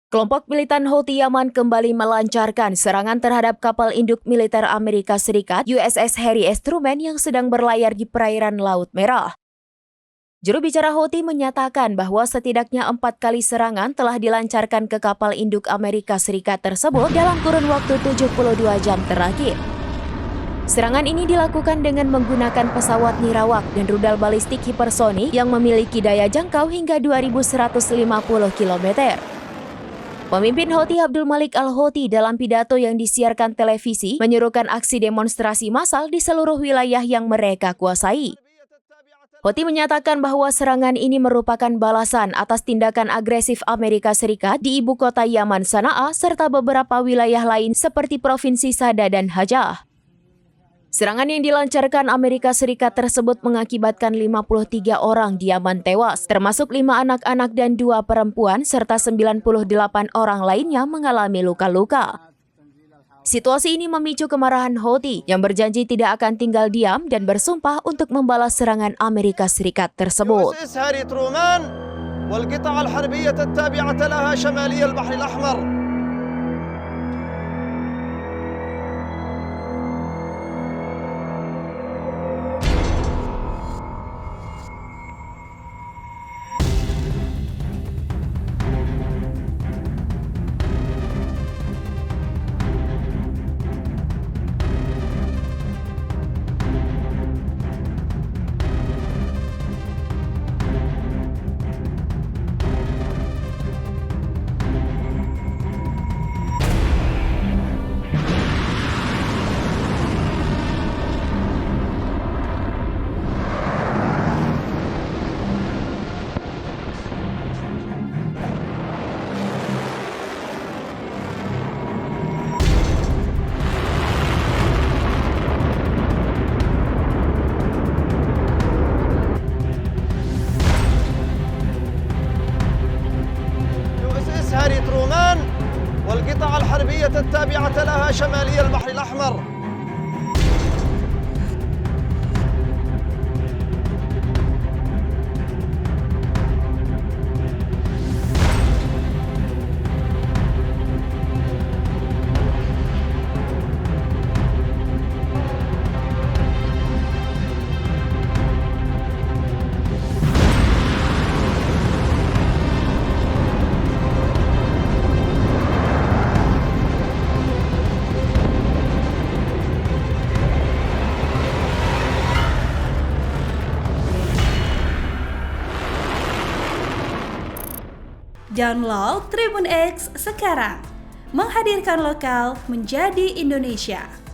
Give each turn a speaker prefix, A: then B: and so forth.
A: Kelompok militan Houthi Yaman kembali melancarkan serangan terhadap kapal induk militer Amerika Serikat USS Harry S. Truman yang sedang berlayar di perairan Laut Merah. Juru bicara Houthi menyatakan bahwa setidaknya 4 kali serangan telah dilancarkan ke kapal induk Amerika Serikat tersebut dalam kurun waktu 72 jam terakhir. Serangan ini dilakukan dengan menggunakan pesawat nirawak dan rudal balistik hipersonik yang memiliki daya jangkau hingga 2.150 km. Pemimpin Houthi Abdul Malik al-Houthi dalam pidato yang disiarkan televisi menyerukan aksi demonstrasi massal di seluruh wilayah yang mereka kuasai. Houthi menyatakan bahwa serangan ini merupakan balasan atas tindakan agresif Amerika Serikat di ibu kota Yaman Sana'a serta beberapa wilayah lain seperti Provinsi Sada dan Hajah. Serangan yang dilancarkan Amerika Serikat tersebut mengakibatkan 53 orang di Yaman tewas, termasuk 5 anak-anak dan 2 perempuan, serta 98 orang lainnya mengalami luka-luka. Situasi ini memicu kemarahan Houthi yang berjanji tidak akan tinggal diam dan bersumpah untuk membalas serangan Amerika Serikat tersebut.
B: هاري ترومان والقطع الحربية التابعة لها شمالي البحر الأحمر.
C: Download Tribun X sekarang, menghadirkan lokal menjadi Indonesia.